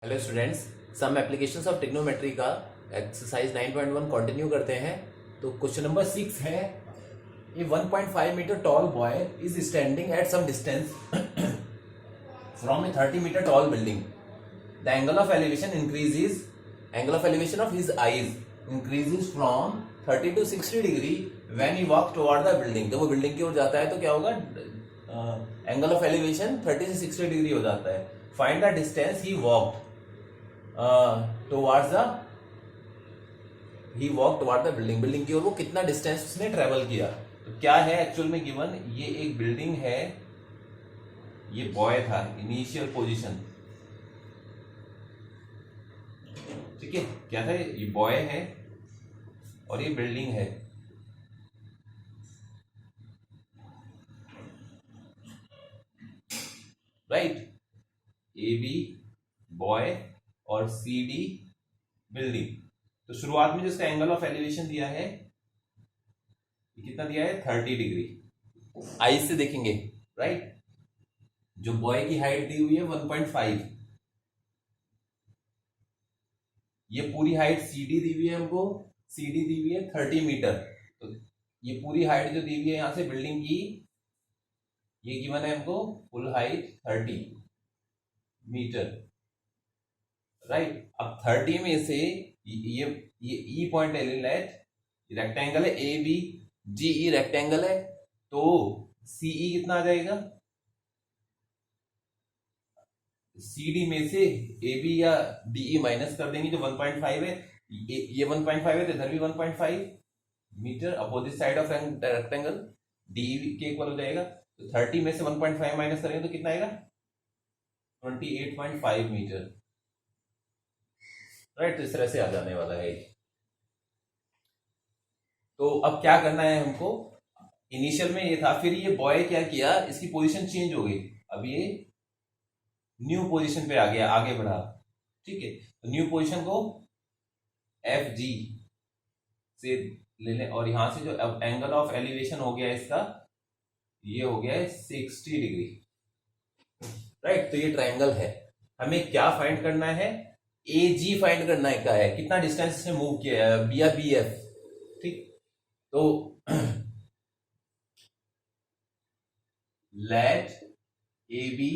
Hello students, some applications of trigonometry का exercise 9.1 continue करते हैं। तो क्वेश्चन नंबर 6 है, a 1.5 metre tall boy is standing at some distance from a 30 metre tall building. The angle of elevation of his eyes increases from 30 to 60 degree when he walk toward the building. जब वो building की ओर जाता है तो क्या होगा, angle of elevation 30 से 60 degree हो जाता है। Find the distance he walked towards the building की ओर वो कितना डिस्टेंस उसने ट्रेवल किया। तो क्या है एक्चुअल में गिवन, ये एक बिल्डिंग है, ये बॉय था, इनिशियल पोजीशन, ठीक है। क्या था, ये बॉय है और ये बिल्डिंग है, राइट। ए बी बॉय और सी डी बिल्डिंग। तो शुरुआत में जो इसका एंगल ऑफ एलिवेशन दिया है, ये कितना दिया है, 30 डिग्री। आई से देखेंगे, राइट। जो बॉय की हाइट दी हुई है 1.5, ये पूरी हाइट सी डी दी हुई है हमको, सी डी दी हुई है 30 मीटर। तो ये पूरी हाइट जो दी हुई है यहां से बिल्डिंग की, ये गिवन है हमको फुल हाइट 30 मीटर, राइट। अब 30 में से ये ई पॉइंट ले लेना है, रेक्टेंगल है A B, ji E rectangle है, तो सीई कितना आ जाएगा, सी डी में से ए बी या डीई माइनस कर देंगे, जो 1.5 है, ये 1.5 है तो इधर भी 1.5 metre opposite side of rectangle, D के इक्वल हो जाएगा। तो 30 में से 1.5 माइनस करेंगे तो कितना आएगा, 28.5 मीटर, राइट। तो इस तरह से आ जाने वाला है। तो अब क्या करना है हमको, इनिशियल में ये था, फिर ये बॉय क्या किया, इसकी पोजीशन चेंज हो गई, अब ये न्यू पोजीशन पे आ गया, आगे बढ़ा, ठीक है। तो न्यू पोजीशन को एफ जी से ले लें, और यहां से जो अब एंगल ऑफ एलिवेशन हो गया इसका, ये हो गया है 60 डिग्री, राइट। तो ये ट्राइंगल है, हमें क्या फाइंड करना है, ए जी फाइंड करना है, क्या है, कितना डिस्टेंस इसने मूव किया है, बी या बी एफ, ठीक। तो let A B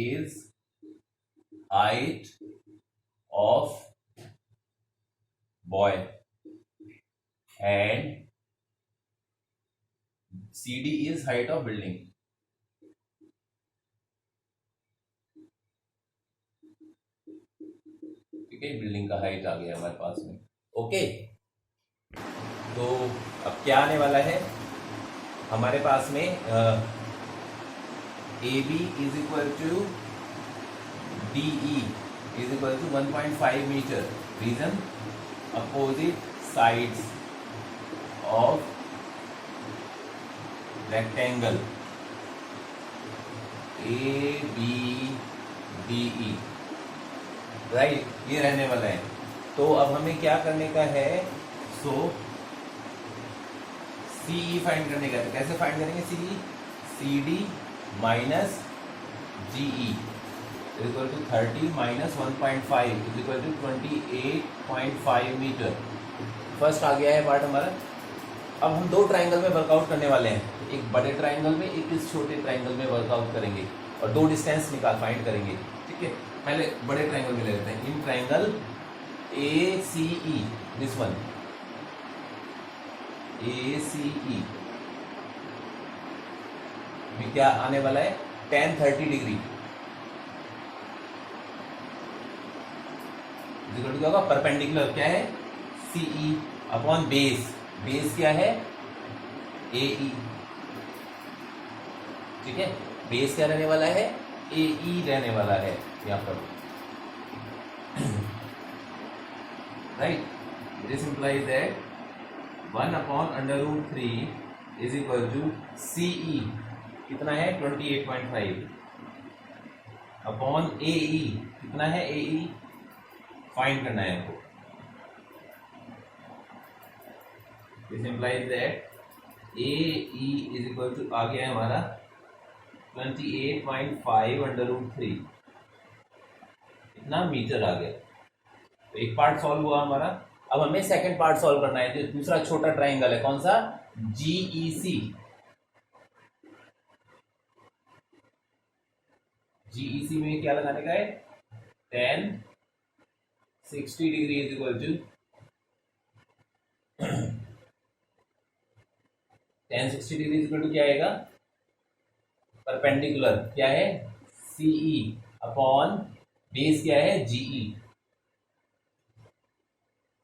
is height of boy and CD is height of building. ठीक है, बिल्डिंग का हाइट आ गया हमारे पास में, ओके। तो अब क्या आने वाला है हमारे पास में, A B is equal to DE is equal to 1.5 meter. Reason, opposite sides of rectangle ABDE, right, ये रहने वाला है। तो अब हमें क्या करने का है, सो CE फाइंड करने का है। तो कैसे फाइंड करेंगे, CE, CD minus GE is equal to 30 minus 1.5 is equal to 28.5 metre. First आ गया है पार्ट हमारा। अब हम दो ट्राइंगल में वर्कआउट करने वाले हैं, एक बड़े ट्राइंगल में, एक इस छोटे ट्राइंगल में वर्कआउट करेंगे और दो डिस्टेंस फाइंड करेंगे, ठीक है। पहले बड़े ट्राइंगल में ले लेते हैं, in triangle ACE, this one ACE में क्या आने वाला है, tan 30 डिग्री क्या होगा, परपेंडिकुलर क्या है, सीई अपॉन बेस, बेस क्या है, एई, ठीक है। बेस क्या रहने वाला है, एई रहने वाला है यहाँ पर, right. This implies that 1/√3 is equal to CE, कितना है 28.5 अपॉन एई, कितना है एई, फाइंड करना है हमको। This implies that AE is equal to, आ गया है हमारा 28.5/√3, कितना मीटर आ गया। तो एक पार्ट सॉल्व हुआ हमारा। अब हमें सेकंड पार्ट सॉल्व करना है। जो दूसरा छोटा ट्राइंगल है कौन सा, जीईसी। जीईसी में क्या लगाने का है, 10 60 degree is equal to 10 60 degree is equal to क्या आएगा, परपेंडिकुलर क्या है, सीई अपॉन बेस क्या है, GE.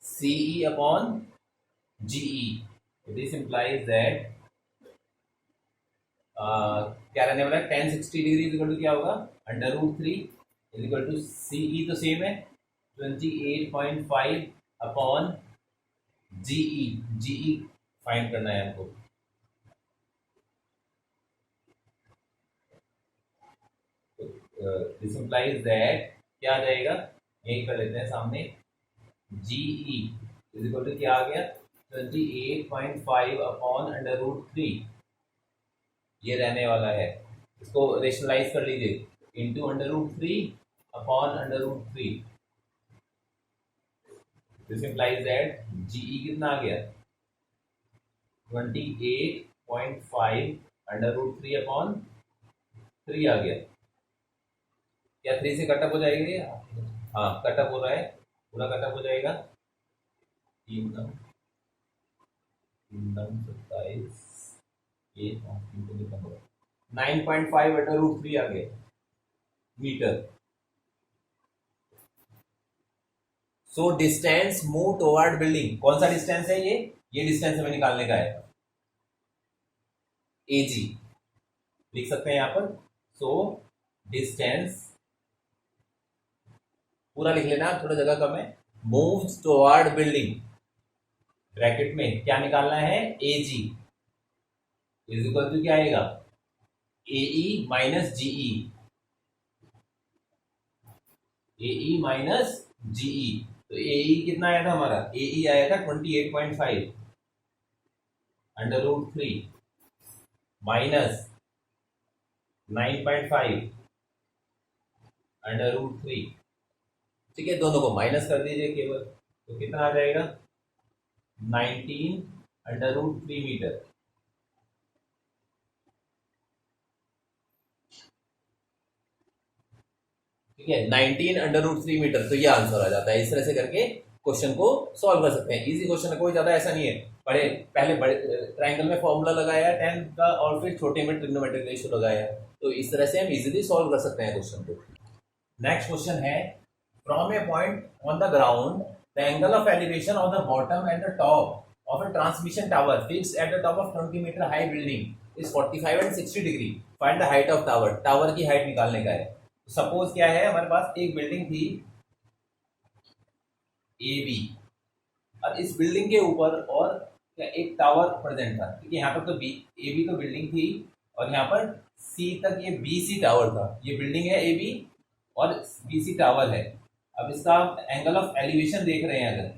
CE upon GE, this implies that क्या रहने वाला है, 10 60 डिग्री इज इक्वल टू क्या होगा, √3 इज इक्वल टू सीई तो सेम है 28.5 अपॉन जीई। जीई फाइंड करना है हमको। दिस इंप्लाइज दैट क्या आ जाएगा, यही कर लेते हैं सामने, जीई इज इक्वल टू क्या आ गया, 28.5 अपॉन √3, ये रहने वाला है। इसको रेशनलाइज कर लीजिए, into √3 upon √3। This implies that GE कितना आ गया, 28.5 √3 अपॉन 3 आ गया। क्या 3 से कटअप हो जाएगी, हाँ कटअप हो रहा है, पूरा कटअप हो जाएगा। 27, ये 9.5 √3 आ गया metre. So distance move toward building, कौन सा डिस्टेंस है ये डिस्टेंस हमें निकालने का है, एजी लिख सकते हैं यहां पर। सो डिस्टेंस पूरा लिख लेना, थोड़ा जगह कम है, मूव्स टुवर्ड बिल्डिंग, ब्रैकेट में क्या निकालना है, एजी इज इक्वल टू क्या आएगा, एई माइनस जीई, एई माइनस जीई। तो एई कितना आया था हमारा, एई आया था 28.5 √3 माइनस 9.5 √3। ठीक है, दोनों को माइनस कर दीजिए केवल, तो कितना आ जाएगा, 19 √3 मीटर। ठीक है, 19 √3 मीटर, तो ये आंसर आ जाता है। इस तरह से करके क्वेश्चन को सॉल्व कर सकते हैं। इजी क्वेश्चन है, कोई ज्यादा ऐसा नहीं है। बड़े पहले बड़े ट्राइंगल में फॉर्मूला लगाया 10 का, और फिर छोटे में ट्रिग्नोमेट्रिक रेशियो लगाया, तो इस तरह से हम इजीली सॉल्व कर सकते हैं क्वेश्चन को। नेक्स्ट क्वेश्चन है, from a point on the ground the angle of elevation of the bottom and the top of a transmission tower fixed at the top of 20 metre high building is 45 and 60 degree. Find the height of tower, tower की height निकालने का है। Suppose क्या है, हमारे पास एक building थी A B, और इस बिल्डिंग के ऊपर और क्या एक टावर प्रेजेंट था। ठीक है, यहाँ पर तो बी ए बी तो बिल्डिंग थी, और यहाँ पर सी तक ये बी सी टावर था। ये बिल्डिंग है ए बी और बी सी टावर है। अब इसका एंगल ऑफ एलिवेशन देख रहे हैं अगर,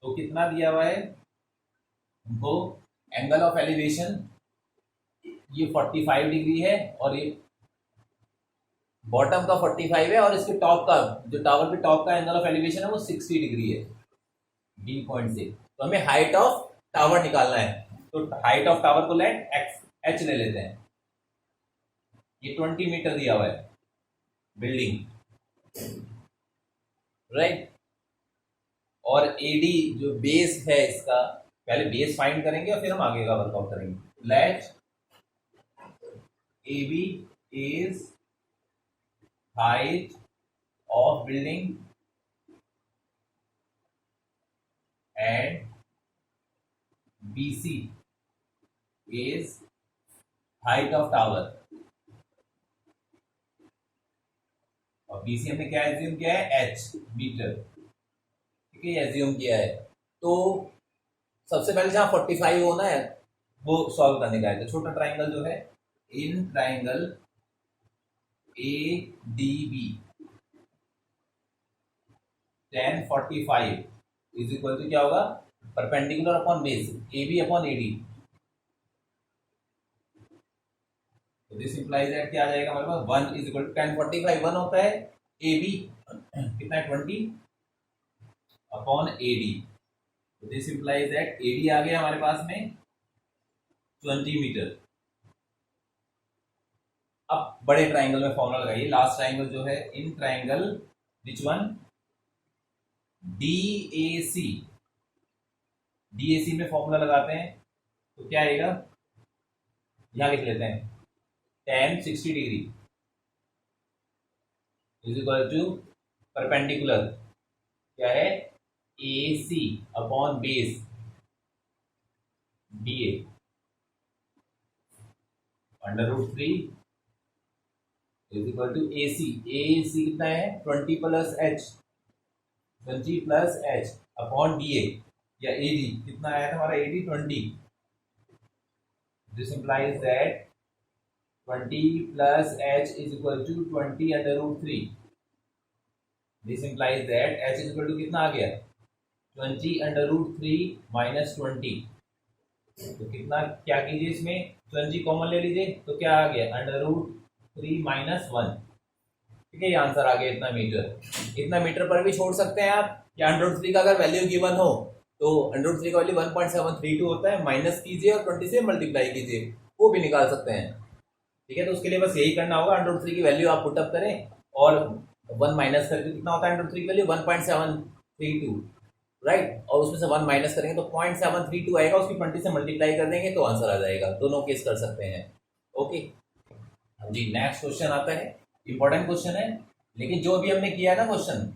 तो कितना दिया हुआ है वो, एंगल ऑफ एलिवेशन ये 45 डिग्री है, और ये बॉटम का 45 है, और इसके टॉप का, जो टावर के टॉप का एंगल ऑफ एलिवेशन है वो 60 डिग्री है बी पॉइंट से। तो हमें हाइट ऑफ टावर निकालना है। तो हाइट ऑफ टावर को लेट एक्स एच ले लेते हैं। ये 20 मीटर दिया हुआ है बिल्डिंग, राइट। और एडी जो बेस है इसका, पहले बेस फाइंड करेंगे और फिर हम आगे का वर्कआउट करेंगे। Let A B is height of building and BC is height of tower। और BC हमने क्या एज्यूम किया है, H मीटर। ठीक है, एज्यूम किया है। तो सबसे पहले जहां 45 होना है वो सॉल्व करने का है। तो छोटा ट्राइंगल जो है, in triangle A D B 10 45 is equal to क्या होगा, perpendicular upon base A B upon A D. तो दिस इंप्लाइज दैट क्या आ जाएगा हमारे पास, 1 इज इक्वल टू 1045, 1 होता है ए बी, कितना है 20 अपॉन ए डी। तो this implies that A D आ गया हमारे पास में 20 मीटर। अब बड़े ट्राइंगल में फॉर्मूला लगाइए, लास्ट ट्राइंगल जो है, in triangle which one, D A C, D A C में फॉर्मूला लगाते हैं तो क्या आएगा, यहां लिख लेते हैं, tan 60 degree is equal to perpendicular क्या है, A C upon base D A √3 is equal to A C कितना है 20 plus H upon D A, या ए डी कितना आया था हमारा, A D 20। This implies that 20 plus H is equal to 20 √3। This implies that H is equal to कितना आ गया 20 √3 माइनस 20। तो कितना, क्या कीजिए इसमें 20 कॉमन ले लीजिए तो क्या आ गया √3 माइनस 1। ठीक है, ये आंसर आ गया इतना मीटर। इतना मीटर पर भी छोड़ सकते हैं आप, या √3 का अगर वैल्यू गिवन हो तो √3 का वैल्यू 1.732 होता है, माइनस कीजिए और 20 से मल्टीप्लाई कीजिए, वो भी निकाल सकते हैं। ठीक है, तो उसके लिए बस यही करना होगा, √3 की वैल्यू आप पुटअप करें और 1 माइनस करके कितना होता है √3 की वैल्यू 1.732, राइट, और उसमें से 1 माइनस करेंगे तो 0.732 आएगा, उसकी 20 से मल्टीप्लाई कर देंगे तो आंसर आ जाएगा। दोनों केस कर सकते हैं। ओके जी, नेक्स्ट क्वेश्चन आता है, इंपॉर्टेंट क्वेश्चन है, लेकिन जो अभी हमने किया है ना क्वेश्चन,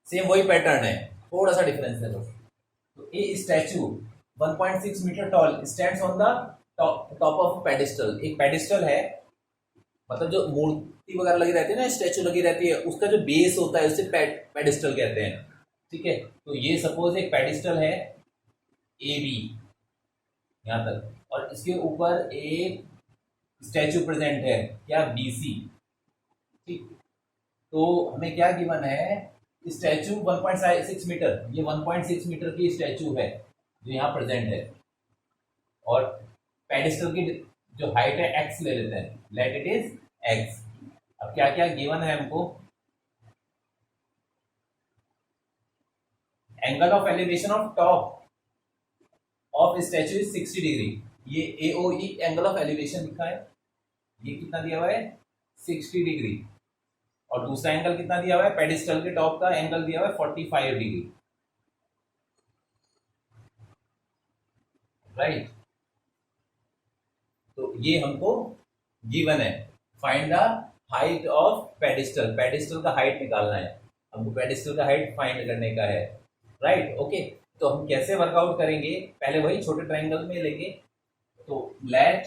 सेम वही पैटर्न है, थोड़ा सा डिफरेंस है बस। तो a statue 1.6 metre tall stands on the top of pedestal. एक पेडिस्टल है, मतलब जो मूर्ति वगैरह लगी रहती है ना, स्टैचू लगी रहती है, उसका जो बेस होता है उसे पेडिस्टल कहते हैं। ठीक है, तो ये सपोज एक पेडिस्टल है ए बी यहाँ तक, और इसके ऊपर एक स्टैचू प्रेजेंट है क्या, बी सी। ठीक, तो हमें क्या गिवन है, स्टैचू 1.6 मीटर, ये 1.6 मीटर की स्टैचू है जो यहाँ प्रेजेंट है, और पेडिस्टल की जो हाइट है x ले लेते हैं, लेट इट इज x। अब क्या क्या गिवन है हमको, angle of elevation of top of statute is 60 degree. ये AOE एंगल ऑफ एलिवेशन लिखा है, ये कितना दिया हुआ है 60 डिग्री, और दूसरा एंगल कितना दिया हुआ है, पेडिस्टल के टॉप का एंगल दिया हुआ है 45 डिग्री, राइट। तो ये हमको गिवन है, find the height of pedestal, pedestal का हाइट निकालना है हमको, पेडिस्टल का हाइट फाइंड करने का है, राइट। ओके, तो हम कैसे वर्कआउट करेंगे, पहले वही छोटे ट्राइंगल में लेंगे। तो let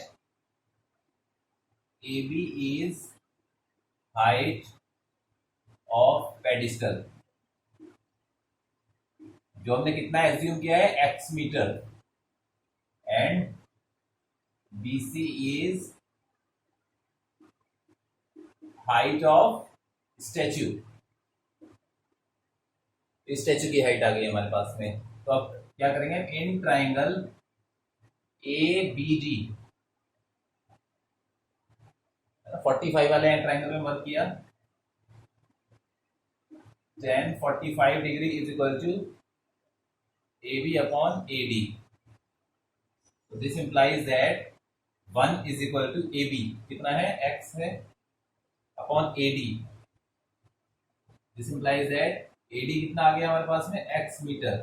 A B is height of pedestal, जो हमने कितना एज्यूम किया है x metre, and BC is height of statue, statue की हाइट आ गई हमारे पास में। तो अब क्या करेंगे, इन ट्राइंगल ABD, 45 वाले ट्राइंगल में वर्क किया, tan 45 degree is equal to AB upon AD। तो this implies that 1 is equal to AB, कितना है x है, upon AD। This implies that AD कितना आ गया हमारे पास में x मीटर,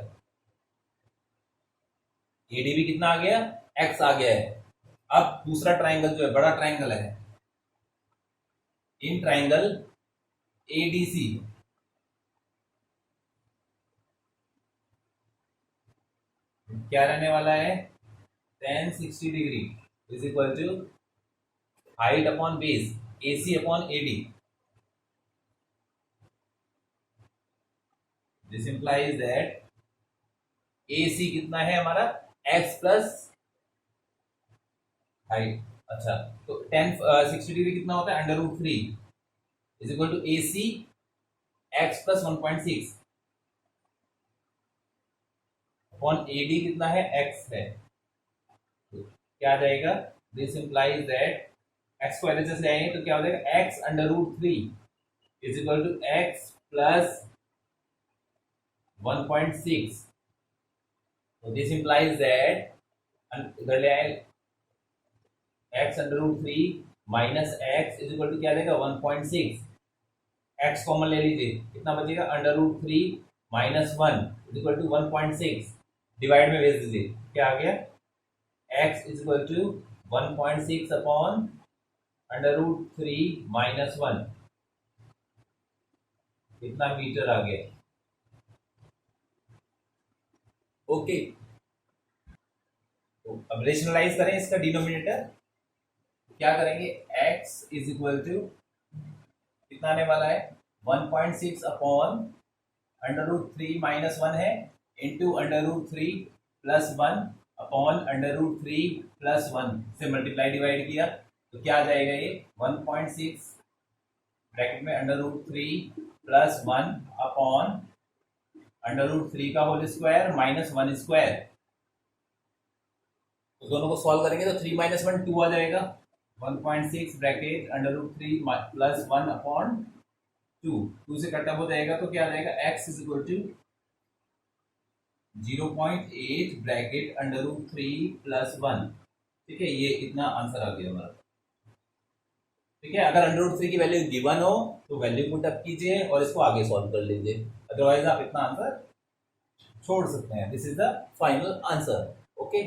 AD भी कितना आ गया x आ गया है। अब दूसरा ट्राइंगल जो है, बड़ा ट्राइंगल है, इन ट्राइंगल ADC, क्या रहने वाला है, tan 60 degree is equal to height upon base AC upon AD। This implies that AC कितना है हमारा x प्लस हाइट, अच्छा, तो tan 60 डिग्री कितना होता है √3 is equal to AC x plus 1.6 upon AD कितना है x है, तो क्या आ जाएगा, दिस इंप्लाइज दैट एक्स को एलएचएस ले आएंगे तो क्या हो जाएगा, X under root 3 is equal to X plus 1.6. So this implies that इधर ले आए x under root 3 minus X is equal to क्या देगा 1.6. x कॉमन ले लीजिए, कितना बचेगा, under root 3 minus 1 is equal to 1.6. Divide में भेज दीजिए, क्या आ गया, x is equal to 1.6 upon under root 3 minus 1, कितना मीटर आ गया. ओके, तो अब रेशनलाइज करें इसका डिनोमिनेटर, क्या करेंगे, x इज इक्वल टू कितना आने वाला है 1.6 अपॉन अंडर रूट 3 माइनस 1 है into under root 3 plus 1 upon under root 3 plus 1 से मल्टीप्लाई डिवाइड किया तो क्या आ जाएगा, ये 1.6 ब्रैकेट में under root 3 plus 1 upon under root 3 का होल स्क्वायर माइनस 1 स्क्वायर. तो दोनों को सॉल्व करेंगे तो 3 माइनस 1 2 आ जाएगा. 1.6 bracket under root 3 plus 1 upon 2 से कट ऑफ हो जाएगा तो क्या आ जाएगा, x is equal to 0.8 bracket under root 3 plus 1. ठीक है, ये इतना आंसर आ गया हमारा. ठीक है, अगर अंडर रूट 3 की वैल्यू गिवन हो तो वैल्यू पुट अप कीजिए और इसको आगे सॉल्व कर लीजिए, अदरवाइज आप इतना आंसर छोड़ सकते हैं. This is the final answer. Okay,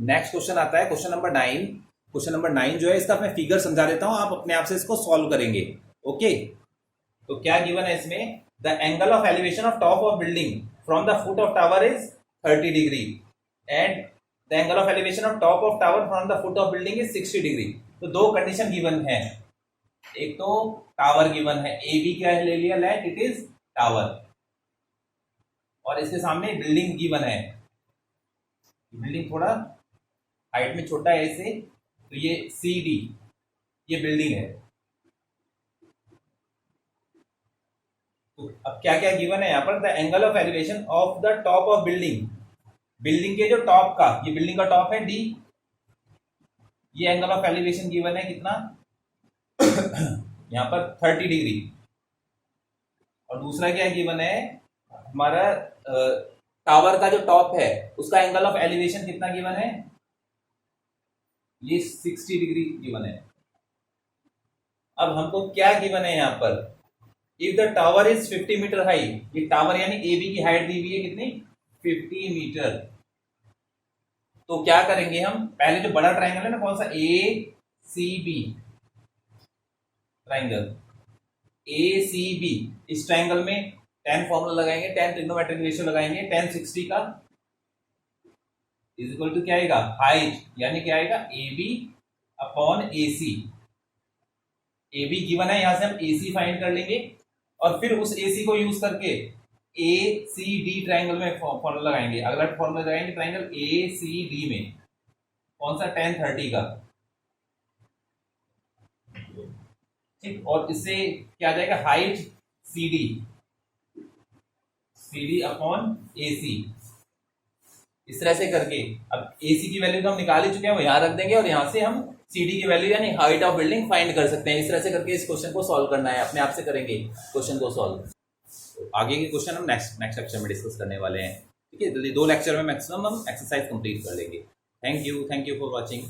next question आता है क्वेश्चन नंबर 9. क्वेश्चन नंबर 9 जो है इसका मैं फिगर समझा देता हूं, आप अपने आप से इसको सॉल्व करेंगे. ओके, तो क्या गिवन है इसमें, the angle of elevation of top of building from the foot of tower is 30 degree and the angle of elevation of top of tower from the foot of building is 60 degree. तो दो condition given है, एक तो tower given है, A B क्या है ले लिया, लेट इट इज टावर, और इसके सामने बिल्डिंग गिवन है. बिल्डिंग थोड़ा हाइट में छोटा है इससे, तो ये सी डी ये बिल्डिंग है. तो अब क्या क्या गिवन है यहाँ पर, the angle of elevation of the top of building, building के जो टॉप का, ये बिल्डिंग का टॉप है डी, ये एंगल ऑफ एलिवेशन गिवन है कितना यहाँ पर 30 डिग्री. और दूसरा क्या गिवन है, हमारा टावर का जो टॉप है उसका एंगल ऑफ एलिवेशन कितना गिवन है, ये 60 डिग्री गिवन है. अब हमको क्या गिवन है यहाँ पर, if the tower is 50 metre high, ये टावर यानी ए बी की हाइट दी हुई है कितनी 50 मीटर. तो क्या करेंगे हम, पहले जो बड़ा ट्राइंगल है ना, कौन सा, ए सी बी ट्राइंगल, ए सी बी, इस ट्राइंगल में tan फॉर्मूला लगाएंगे, tan ट्रिग्नोमेट्रिक रेशियो लगाएंगे, tan 60 का इज इक्वल टू क्या आएगा, हाइट यानी क्या आएगा, A B upon A C. A B given है, यहां से हम ए सी फाइंड कर लेंगे और फिर उस ए सी को यूज करके ए सी डी ट्राइंगल में फॉर्मूला लगाएंगे. अगला फॉर्मूला लगाएंगे ट्राइंगल ए सी डी में, कौन सा, tan 30 का. ठीक, और इससे क्या आ जाएगा, height C D upon A सी. इस तरह से करके अब ए सी की वैल्यू तो हम निकाल ही चुके हैं, वो यहां रख देंगे और यहां से हम सी डी की वैल्यू यानी हाइट ऑफ बिल्डिंग फाइंड कर सकते हैं. इस तरह से करके इस क्वेश्चन को सॉल्व करना है, अपने आप से करेंगे क्वेश्चन को सॉल्व. तो आगे के क्वेश्चन हम नेक्स्ट लेक्चर में डिस्कस करने वाले हैं. ठीक है, जल्दी 2 लेक्चर में मैक्सिमम हम एक्सरसाइज कंप्लीट कर लेंगे. Thank you for watching.